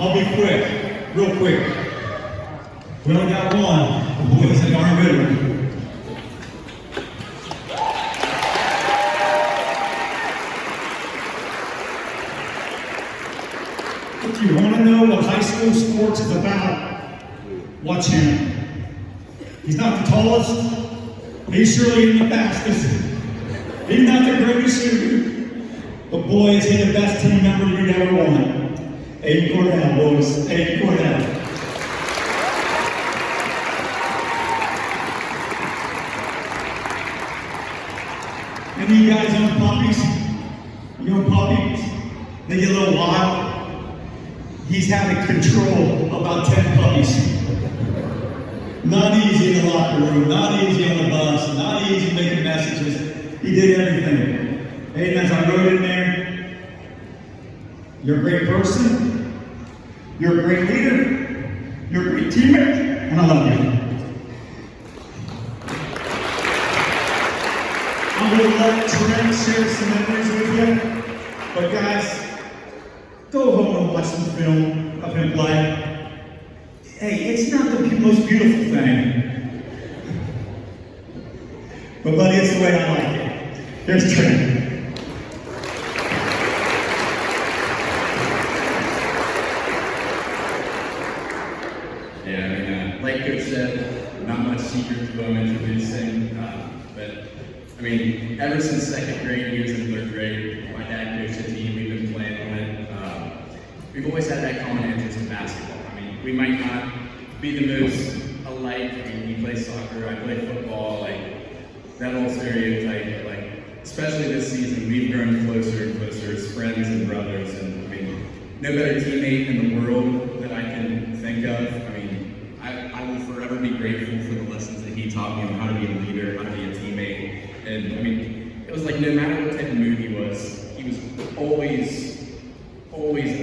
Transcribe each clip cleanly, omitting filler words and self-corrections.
I'll be quick, real quick. We only got one. The boys are darn good one. If you want to know what high school sports is about, watch him. He's not the tallest, but he's surely in the fastest. He's not the greatest shooter, but boy, is he the best team member you'd ever want. Ayden Cornell, boys. Ayden Cornell. And you guys own puppies? You own puppies? They get a little wild. He's having control about 10 puppies. Not easy in the locker room, not easy on the bus, not easy making messages. He did everything. Ayden, as I wrote in there, you're a great person, you're a great leader, you're a great teammate, and I love you. I'm going to let Trent share some memories with you, but guys, go home and watch some film of him play. Hey, it's not the most beautiful thing, but buddy, it's the way I like it. Here's Trent. Yeah, like Coach said, not much secret to what I'm introducing, but I mean, ever since second grade, he was in third grade, my dad coached a team, we've been playing on it. We've always had that common interest in basketball. I mean, we might not be the most alike. I mean, he plays soccer, I play football, like that whole stereotype. Like, especially this season, we've grown closer and closer as friends and brothers. And I mean, no better teammate in the world that I can think of. I mean, I will forever be grateful for the lessons that he taught me on how to be a leader, how to be a teammate. And I mean, it was like no matter what type of mood he was always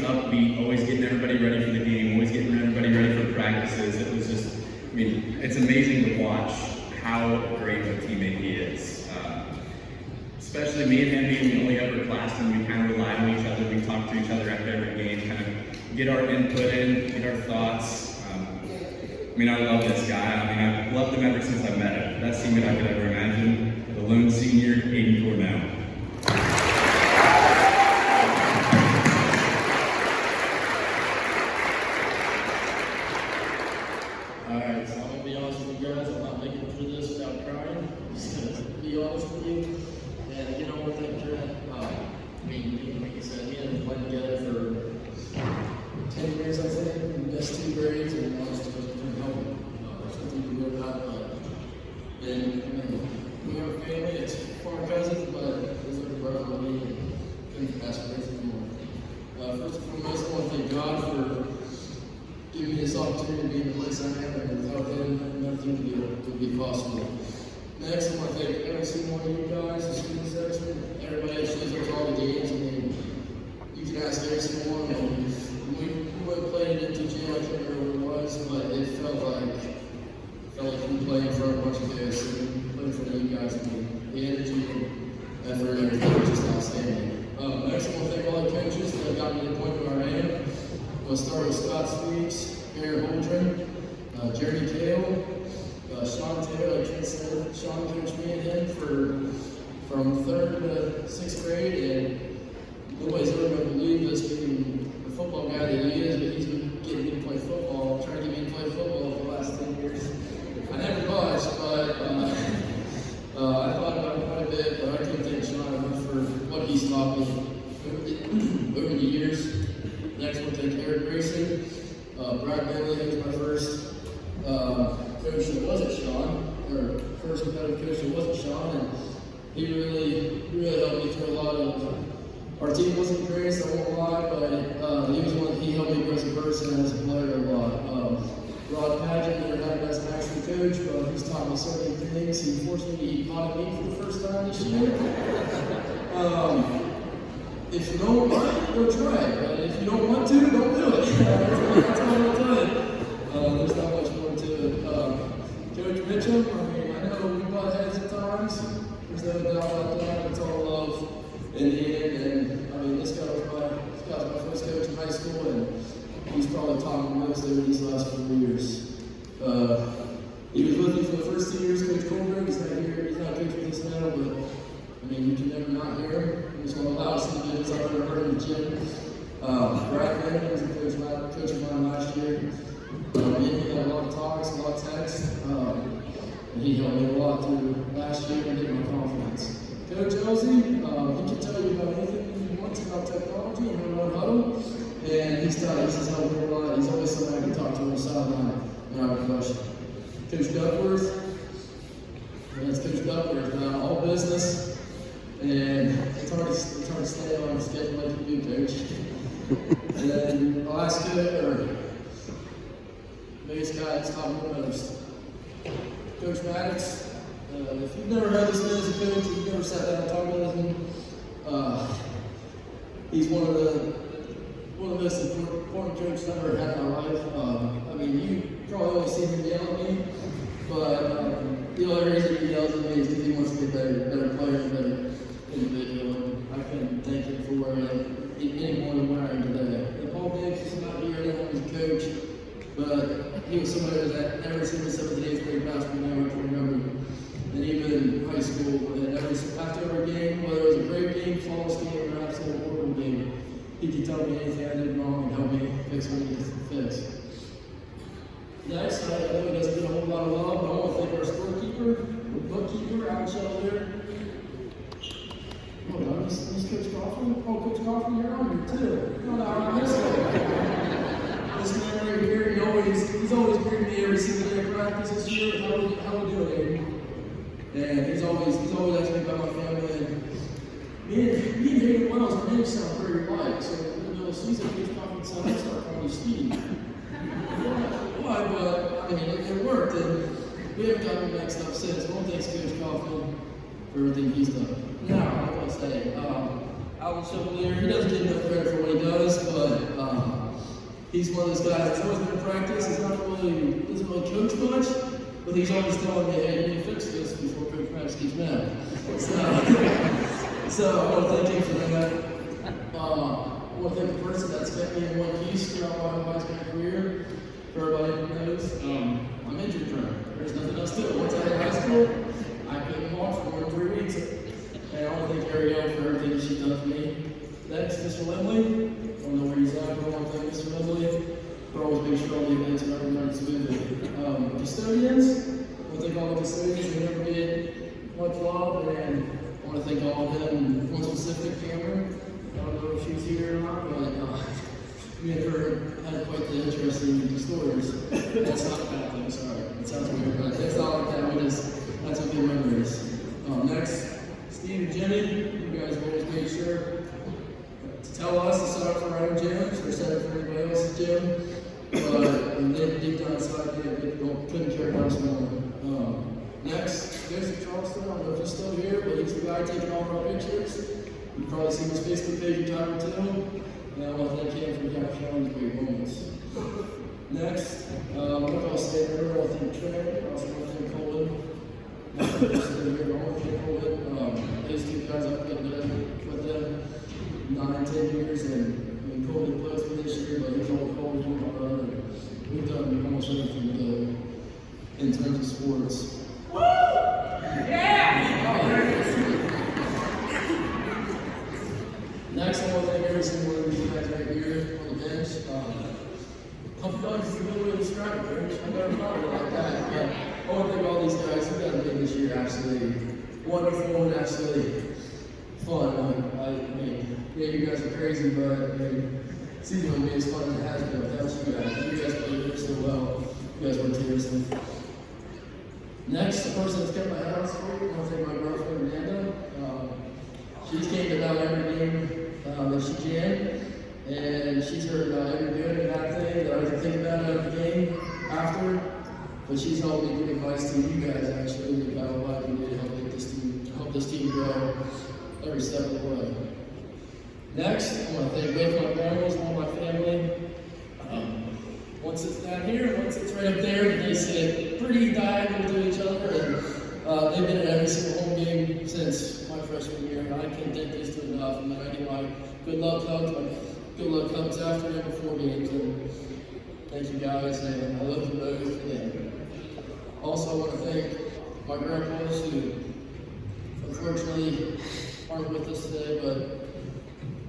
upbeat, always getting everybody ready for the game, always getting everybody ready for practices. It was just, I mean, it's amazing to watch how great of a teammate he is. Especially me and him being the only upperclassmen, we kind of rely on each other, we talk to each other after every game, kind of get our input in, get our thoughts. I mean, I love this guy. I mean, I've loved him ever since I met him. Best teammate I could ever imagine. The lone senior, Ayden Cornell. Alright, so I'm going to be honest with you guys, I'm not making it through this without crying. I'm just going to be honest with you. And you know what, Trent, I mean, like you said, me and him played together for 10 years, I think. We missed 2 grades, and I was just from home. Something to go about. And I mean, we have a family, it's far cousins, but he's like a brother to me, and couldn't ask for anything more. First and foremost, I want to thank God for giving me this opportunity to be in the place I am, and without him, nothing would be possible. Next, I want to thank every single one of you guys, the student section, everybody that shows up to all the games. I mean, you can ask every single one of them. We went playing it into jail, I can't remember what it was, but it felt like we played in front of a bunch of kids, and playing in front of you guys. I mean, the energy and effort and everything was just outstanding. Next, I want to thank all the coaches that got me to the point where I am. We'll start with Scott Speaks, Mayor Holdren, Jeremy Kale, Sean Taylor. I can't say Sean coached me and him from 3rd to 6th grade, and nobody's ever going to believe us being the football guy that he is, but he's been getting me to play football, trying to get me to play football for the last 10 years. I never was, but I thought about it quite a bit, but I couldn't thank Sean enough for what he's taught me over the years. Next, we'll take Eric Grayson. Brad Bailey, who was my first coach that wasn't Sean, or first competitive coach that wasn't Sean, and he really helped me through a lot of. Our team wasn't the greatest, I won't lie, but he helped me grow as a person and as a player a lot. Rod Padgett, never had as an actual coach, but he's taught me so many things. He forced me to eat potted meat for the first time this year. If you don't want, go try it. But if you don't want to, don't do it. That's all I'll tell you. There's not much more to it. Coach Mitchell, I mean, I know we butt heads at times. There's no doubt about that. It's all love in the end. And I mean, this guy was my first coach in high school, and he's probably taught me most over these last 4 years. He was with me for the first 2 years, Coach Colbert. He's not here, he's not coaching with us now, but I mean, you can never not hear him. He was one of the loudest individuals I've ever heard in the gym. Brad Van was a coach of mine last year. Me and he had a lot of talks, a lot of texts, and he helped me a lot through last year and getting my confidence. Coach Elsie, he can tell you about anything he wants about technology and how to run huddle, and he's helped me a lot. He's always somebody I can talk to on the sideline when I have a question. Coach Duckworth, that's Coach Duckworth, all business, and it's hard to stay on schedule like you do, Coach. And then the last biggest guy that's taught me the most, Coach Maddox. If you've never heard this man as a coach, if you've never sat down and talked with him, he's one of the most important coaches I've ever had in my life. I mean, you probably always see him yell at me, but the only reason he yells at me is because he wants to be a better player and better individual. And I couldn't thank him for any more than what I am today. And Paul Diggs is not here, I didn't know he was a coach, but he was somebody that never seen me 7th and 8th grade basketball network, I can remember. And even in high school, and after every game, whether it was a great game, flawless game, or absolute horrible game, he could tell me anything I did wrong and help me fix what I needed to fix. Next, I know he doesn't get a whole lot of love, but I want to thank our storekeeper, our bookkeeper, Alan Shelder. Oh, no, is Coach Coffin? Oh, Coach Coffin, you're on here too. No, I missed it. This man right here, he's always greeting me every single day of practice this year. How we doing, Ayden? And he's always asking me about my family. And me and Hayden Wells, our names sound pretty alike. So in the middle of the season, Coach Coffin said, "Let's start calling you Steve." Why? But I mean, it worked, and we haven't gotten mixed up since. One thanks Coach Coffin for everything he's done. Now, I'm going to say, Alan Chevalier, he doesn't get enough credit for what he does, but he's one of those guys that's always been in practice. He's not really, doesn't really coach much, but he's always telling me, "Hey, you need to fix this before Coach Maddox gets mad." So I want to thank him for that. I want to thank the person that's kept me in one piece throughout my high school career. For everybody who knows, I'm injury prone. There's nothing else to it. Once I hit high school, I couldn't walk for more than 3 weeks. And I want to thank Ariel for everything that she's done for me. Thanks, Mr. Lemley. I don't know where he's at, but I want to thank Mr. Lemley for always being sure all the events and everything runs smoothly. Custodians, I want to thank all the custodians who never get much love, and I want to thank all of them, and one specific Cameron. I don't know if she's here or not, but me and her had quite the interesting stories. That's not a bad thing, sorry. It sounds weird, but it's not like that. That's a good memories. Next, Steve and Jimmy, you guys always make sure to tell us to set up for our own gyms or set up for anybody else's gym. But deep down inside, they couldn't care about us more. Next, Joseph Charleston. I don't know if he's still here, but he's the guy taking all of our pictures. You've probably seen his Facebook page a time or two. And I want to thank him for capturing these great moments. Next, like I was saying earlier, I want to thank Trey. I also want to thank Colin. I want to thank Colin. These two guys I've been with them 9, 10 years, and I mean, Colin plays for this year, but he's always been my brother. We've done almost everything together in terms of sports. Woo! Yeah! Next, I want to thank every single one of these guys right here on the bench. Humpy Dogs is a good way to describe it, Rich. I never thought of it like that. But I want to thank all these guys who got a big this year. Absolutely wonderful and absolutely fun. I mean, yeah, you guys are crazy, but I mean, season will be as fun as it has been without you guys. You guys played so well. You guys worked seriously. Next, the person that's kept my head on straight, I want to thank my girlfriend, Amanda. She came to about every game that she can, and she's heard about every good and bad thing that I can think about at the game after. But she's helped me give advice to you guys actually about what I can do to help this team grow every step of the way. Next, I want to thank both my grandmas and all my family. Once it's down here, once it's right up there, they sit pretty diagonal to each other, and they've been at every single home game since my freshman year, and I can't thank these two enough. And then I get my good luck hugs after and before games, and Thank you guys, and I love you both. And also, I want to thank my grandpas who unfortunately aren't with us today, but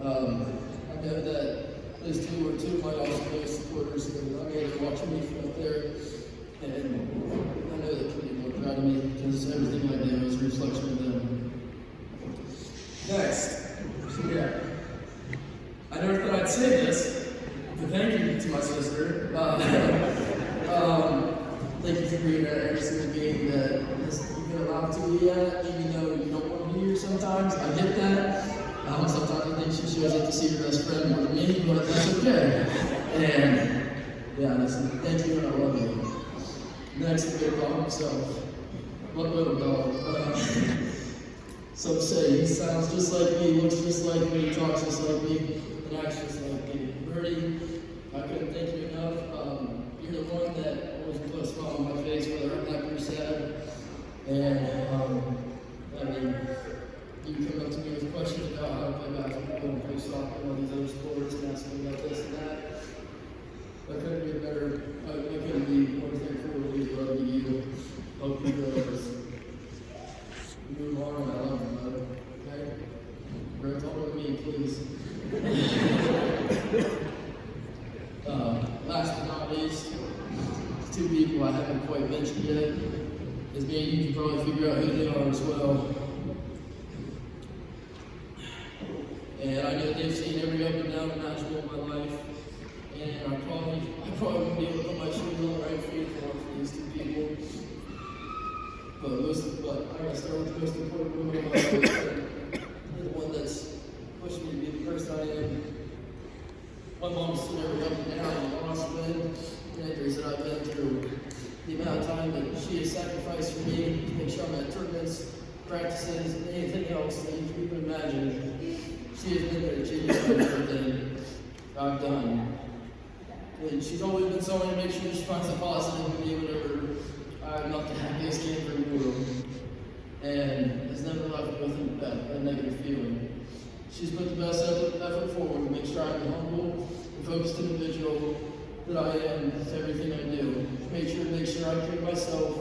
I know that those two were two of my awesome supporters, and I know they're watching me from up there, and I know they can be more proud of me because everything I do is a reflection of them. Next, yeah, I never thought I'd say this, but thank you to my sister. Thank you for being at every single game that you've been allowed to be at, even though you don't want to be here sometimes. I get that. Sometimes I think she shows up to see her best friend more than me, but that's okay. And yeah, listen, thank you and I love you. Next, the big dog himself. What little dog? Some say he sounds just like me, looks just like me, talks just like me, and acts just like me. Birdie, I couldn't thank you enough. You're the one that always puts a smile on my face, whether I'm happy or sad. And I mean, you come up to me with questions about how to play basketball and play soccer and all these other sports and ask me about this and that. I couldn't be better. I couldn't be more thankful to you, love you. Hope you guys move on. I love you, brother. Okay? Bro, talk with me, please. Last but not least, two people I haven't quite mentioned yet. Is me and you can probably figure out who they are as well. And I know they've seen every up and down imaginable in my life. And I probably won't be able to put my shoes on the right feet for these two people. But I gotta start with the most important woman in my life. They're the one that's pushed me to be the person I am. My mom's seen every up and down and lost win, the injuries that I've been through. The amount of time that she has sacrificed for me to make sure I'm at tournaments, practices, and anything else that you can even imagine. She has been there to cheer for everything I've done. And she's always been someone to make sure she finds the positive in me whenever I'm not the happiest kid in the world. And has never left me with a negative feeling. She's put the best effort forward to make sure I'm the humble and focused individual that I am to everything I do. Make sure I treat myself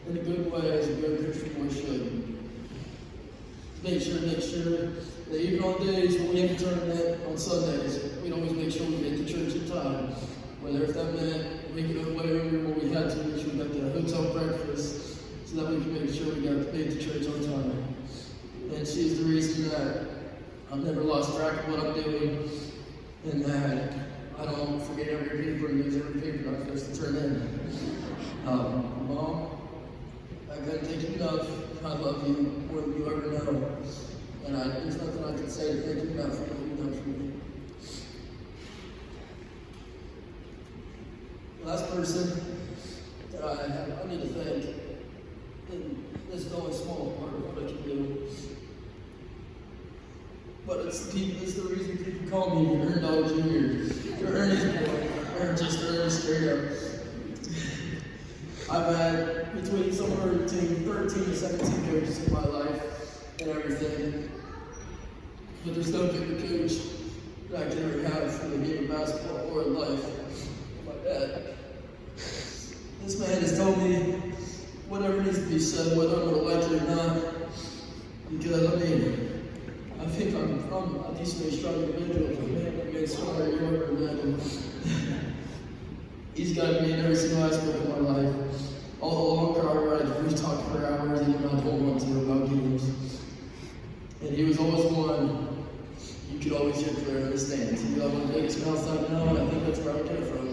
in a good way as a good Christian boy should. Make sure that even on days when we have a tournament on Sundays, we'd always make sure we get to church in time. Whether if that meant waking up way earlier when we had to, make sure we got the hotel breakfast so that we can make sure we got made to church on time. And she's the reason that I've never lost track of what I'm doing, and that I don't forget every paper and use every paper I'm supposed to turn in. Mom, I couldn't thank you enough. I love you more than you ever know. And there's nothing I can say to thank you enough for what you've done for me. The last person that I need to thank, and this is only a small part of what I can do, but it's the reason people call me Ern Dog Jr. or Ernie's boy, or just Ernie straight up. I've had somewhere between 13 to 17 coaches in my life and everything. But there's no bigger coach that I can ever have for the game of basketball or in life. My dad. This man has told me whatever needs to be said, whether I'm going to like it or not. Because, I think I'm a decently strong individual, but man, I made stronger than you ever imagined. He's guided me in every single aspect of my life. All the long car rides, we've talked for hours, even when I don't want to about games. And he was always one you could always hear clear in the stands. He got one of the biggest mouths I know, and I think that's where I get it from.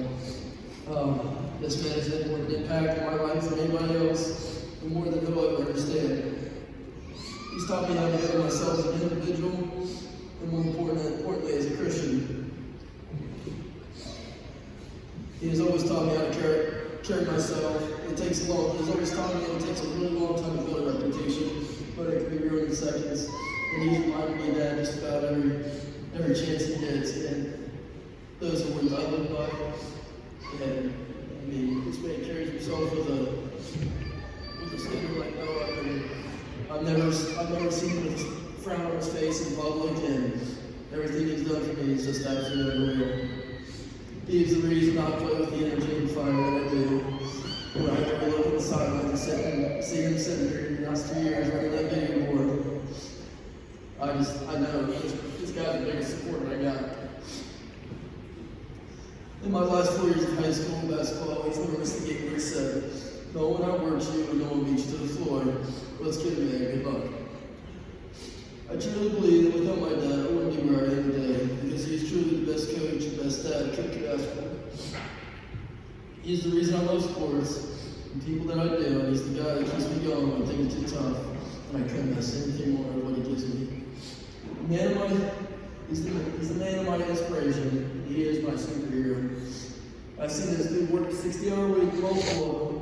This man has had more of an impact on my life than anybody else, and more than he'll ever understand. He's taught me how to handle myself as an individual, and more importantly, as a Christian. He has always taught me how to carry myself. He's always taught me that it takes a really long time to build a reputation, but it can be ruined in seconds. And he's reminded me of that just about every chance he gets. And those are words I live by. And this man carries himself with a standard like no other. I've never seen him with a frown on his face in public, and everything he's done for me is just absolutely unreal. He is the reason I play with the energy and fire that I do. When I ever look at the sidelines and see him sitting here in the last 2 years running that video board, I know this guy's the biggest supporter I got. In my last 4 years of high school basketball, he's never missed a game where he said, "No one outworks you and no one beats you to the floor. Let's give him a good luck." I truly believe that without my dad, I wouldn't be where I am today, because he's truly the best coach and best dad coach could ask for. He's the reason I love sports and people that I do, and he's the guy that keeps me going when things get too tough, and I couldn't ask anything more of what he gives me. He's the man of my inspiration. He is my superhero. I've seen this dude work 60-hour week, multiple of them,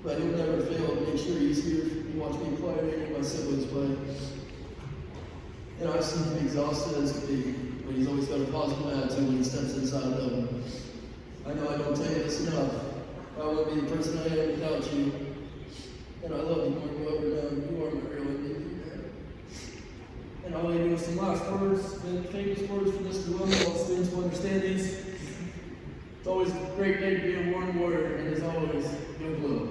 but he'll never fail to make sure he's here to watch me play and my siblings play. And I've seen him exhausted as could be, but he's always got a positive attitude when he steps inside of them. I know I don't tell you this enough. I wouldn't be the person I am without you. And I love you more than you ever know. You are my real MVP, man. And I'll leave you with some last words, and famous words from Mr. Williams. All students will understand these. It's always a great day to be a Warren Warrior, and as always, go blue.